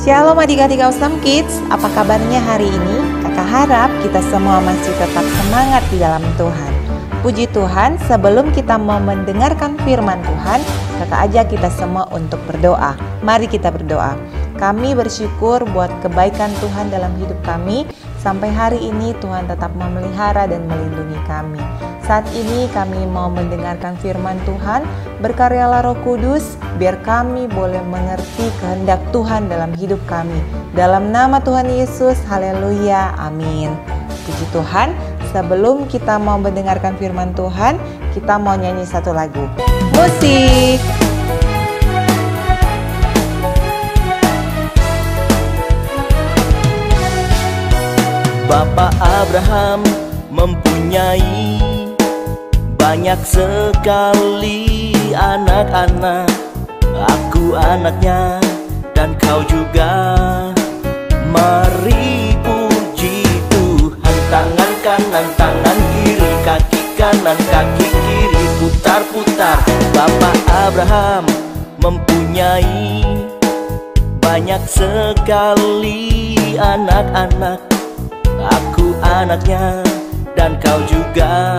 Shalom adik-adik Awesome Kids, apa kabarnya hari ini? Kakak harap kita semua masih tetap semangat di dalam Tuhan. Puji Tuhan, sebelum kita mau mendengarkan firman Tuhan, kakak ajak kita semua untuk berdoa. Mari kita berdoa. Kami bersyukur buat kebaikan Tuhan dalam hidup kami. Sampai hari ini Tuhan tetap memelihara dan melindungi kami. Saat ini kami mau mendengarkan firman Tuhan. Berkaryalah Roh Kudus, biar kami boleh mengerti kehendak Tuhan dalam hidup kami. Dalam nama Tuhan Yesus, haleluya, amin. Puji Tuhan, sebelum kita mau mendengarkan firman Tuhan, kita mau nyanyi satu lagu. Musik! Bapak Abraham mempunyai banyak sekali anak-anak. Aku anaknya dan kau juga. Mari puji Tuhan. Tangan kanan, tangan kiri, kaki kanan, kaki kiri, putar-putar. Bapak Abraham mempunyai banyak sekali anak-anak. Aku anaknya dan kau juga.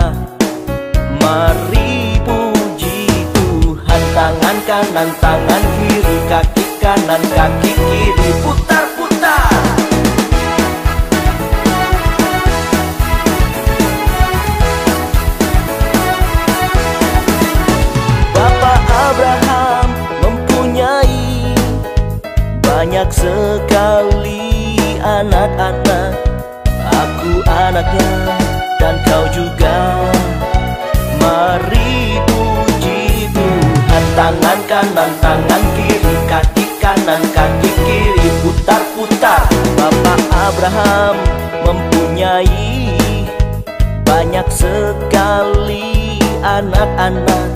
Mari puji Tuhan. Tangan kanan, tangan kiri, kaki kanan, kaki kiri, putar-putar. Bapak Abraham mempunyai banyak sekali anak-anak. Aku anaknya dan kau juga. Mari puji Tuhan. Tangan kanan, tangan kiri, kaki kanan, kaki kiri, putar-putar. Bapak Abraham mempunyai banyak sekali anak-anak.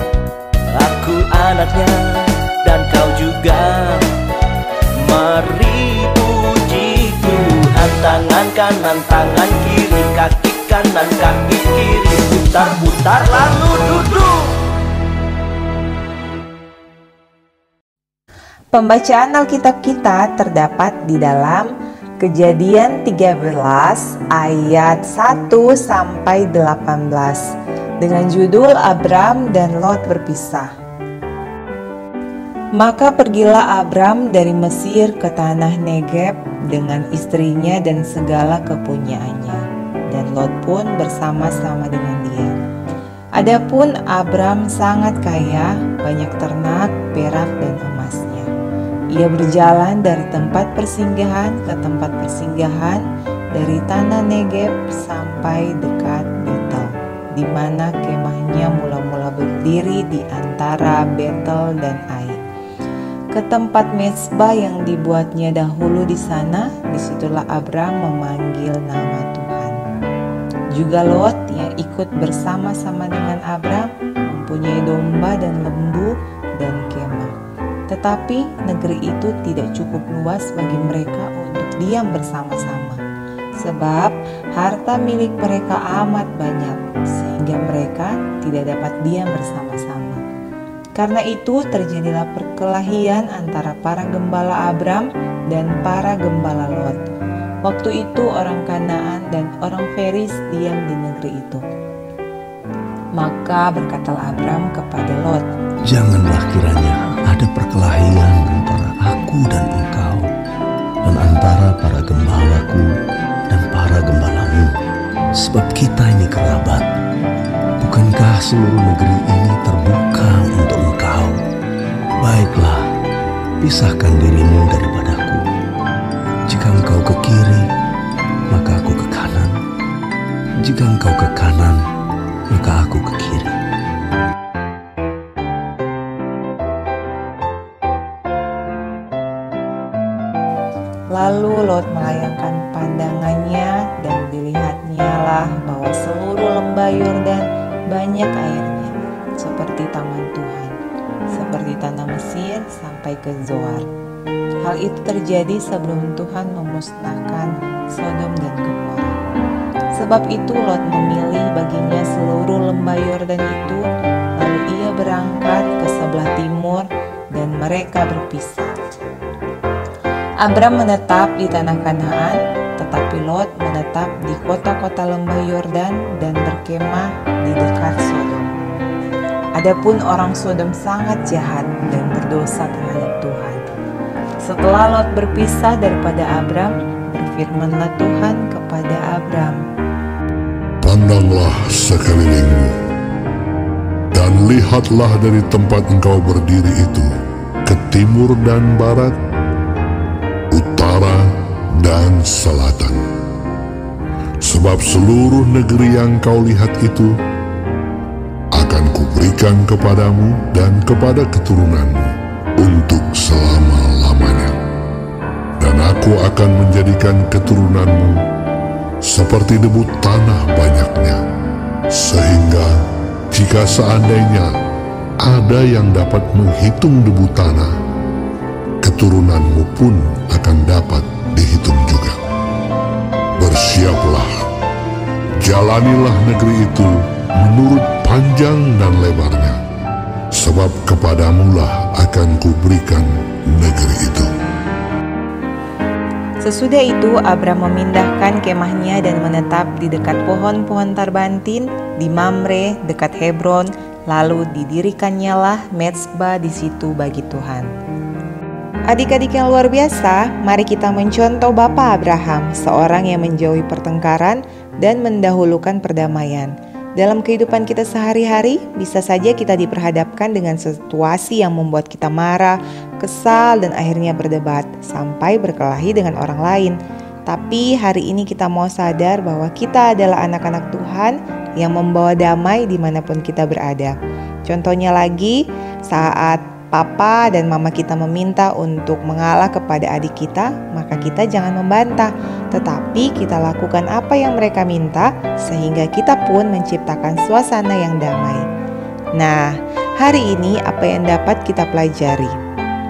Aku anaknya dan kau juga. Mari puji Tuhan. Tangan kanan, tangan kiri, kaki kanan, kaki kiri, putar-putar lalu duduk. Pembacaan Alkitab kita terdapat di dalam Kejadian 13 ayat 1 sampai 18 dengan judul Abram dan Lot berpisah. Maka pergilah Abram dari Mesir ke tanah Negeb dengan istrinya dan segala kepunyaannya, dan Lot pun bersama-sama dengan dia. Adapun Abram sangat kaya, banyak ternak, perak dan emasnya. Ia berjalan dari tempat persinggahan ke tempat persinggahan, dari tanah Negeb sampai dekat Betel, di mana kemahnya mula-mula berdiri di antara Betel dan Ai. Ke tempat mezbah yang dibuatnya dahulu di sana, disitulah Abram memanggil nama Tuhan. Juga Lot yang ikut bersama-sama dengan Abram mempunyai domba dan lembu dan kemah. Tetapi negeri itu tidak cukup luas bagi mereka untuk diam bersama-sama, sebab harta milik mereka amat banyak, sehingga mereka tidak dapat diam bersama-sama. Karena itu terjadilah perkelahian antara para gembala Abram dan para gembala Lot. Waktu itu orang Kanaan dan orang Feris diam di negeri itu. Maka berkatalah Abram kepada Lot, "Janganlah kiranya ada perkelahian antara aku dan engkau, dan antara para gembalaku dan para gembalamu, sebab kita ini kerabat. Bukankah seluruh negeri ini terbuka untuk engkau? Baiklah, pisahkan dirimu daripadaku. Jika engkau ke kiri, maka aku ke kanan. Jika engkau ke kanan, maka aku ke kiri." Lalu Lot melayangkan pandangannya, dan dilihatnya lah bahwa seluruh lembah Yordan banyak airnya, seperti taman Tuhan, seperti tanah Mesir sampai ke Zoar. Hal itu terjadi sebelum Tuhan memusnahkan Sodom dan Gomora. Sebab itu Lot memilih baginya seluruh lembah Yordan itu, lalu ia berangkat ke sebelah timur dan mereka berpisah. Abram menetap di tanah Kanaan, tetapi Lot menetap di kota-kota lembah Yordan dan berkemah di dekat Sodom. Adapun orang Sodom sangat jahat dan berdosa terhadap Tuhan. Setelah Lot berpisah daripada Abram, berfirmanlah Tuhan kepada Abram, "Pandanglah sekelilingmu, dan lihatlah dari tempat engkau berdiri itu, ke timur dan barat, utara dan selatan. Sebab seluruh negeri yang kau lihat itu akan kuberikan kepadamu dan kepada keturunanmu untuk selama-lamanya. Dan aku akan menjadikan keturunanmu seperti debu tanah banyaknya, sehingga jika seandainya ada yang dapat menghitung debu tanah, keturunanmu pun akan dapat dihitung juga. Bersiaplah, jalanilah negeri itu menurut panjang dan lebarnya, sebab kepadamulah akan kuberikan negeri itu." Sesudah itu Abram memindahkan kemahnya dan menetap di dekat pohon-pohon tarbantin di Mamre dekat Hebron, lalu didirikannya lah mezbah di situ bagi Tuhan. Adik-adik yang luar biasa, mari kita mencontoh Bapa Abraham, seorang yang menjauhi pertengkaran dan mendahulukan perdamaian. Dalam kehidupan kita sehari-hari, bisa saja kita diperhadapkan dengan situasi yang membuat kita marah, kesal, dan akhirnya berdebat sampai berkelahi dengan orang lain. Tapi hari ini kita mau sadar bahwa kita adalah anak-anak Tuhan yang membawa damai dimanapun kita berada. Contohnya lagi, saat papa dan mama kita meminta untuk mengalah kepada adik kita, maka kita jangan membantah, tetapi kita lakukan apa yang mereka minta sehingga kita pun menciptakan suasana yang damai. Nah, hari ini apa yang dapat kita pelajari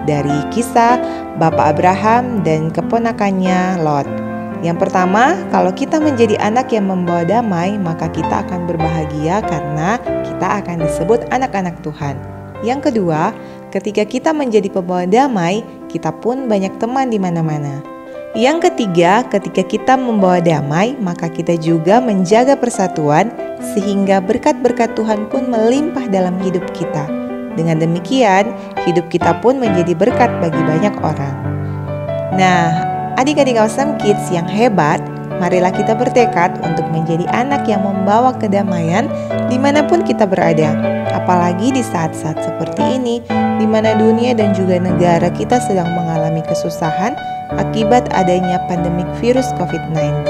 dari kisah Bapak Abraham dan keponakannya Lot? Yang pertama, kalau kita menjadi anak yang membawa damai, maka kita akan berbahagia karena kita akan disebut anak-anak Tuhan. Yang kedua, ketika kita menjadi pembawa damai, kita pun banyak teman di mana-mana. Yang ketiga, ketika kita membawa damai, maka kita juga menjaga persatuan sehingga berkat-berkat Tuhan pun melimpah dalam hidup kita. Dengan demikian, hidup kita pun menjadi berkat bagi banyak orang. Nah, adik-adik Awesome Kids yang hebat, marilah kita bertekad untuk menjadi anak yang membawa kedamaian dimanapun kita berada. Apalagi di saat-saat seperti ini, di mana dunia dan juga negara kita sedang mengalami kesusahan akibat adanya pandemik virus COVID-19.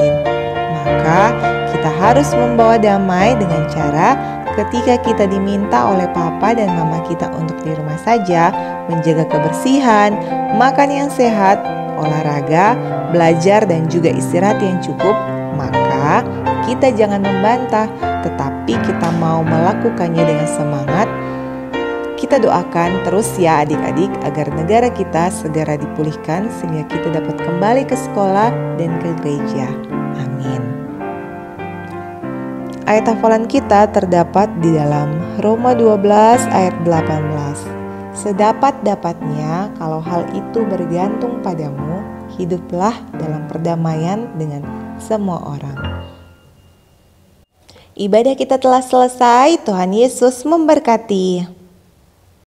Maka kita harus membawa damai dengan cara ketika kita diminta oleh papa dan mama kita untuk di rumah saja, menjaga kebersihan, makan yang sehat, olahraga, belajar dan juga istirahat yang cukup, maka kita jangan membantah, tetapi kita mau melakukannya dengan semangat. Kita doakan terus ya adik-adik agar negara kita segera dipulihkan sehingga kita dapat kembali ke sekolah dan ke gereja. Amin. Ayat hafalan kita terdapat di dalam Roma 12 ayat 18. Sedapat-dapatnya kalau hal itu bergantung padamu, hiduplah dalam perdamaian dengan semua orang. Ibadah kita telah selesai. Tuhan Yesus memberkati.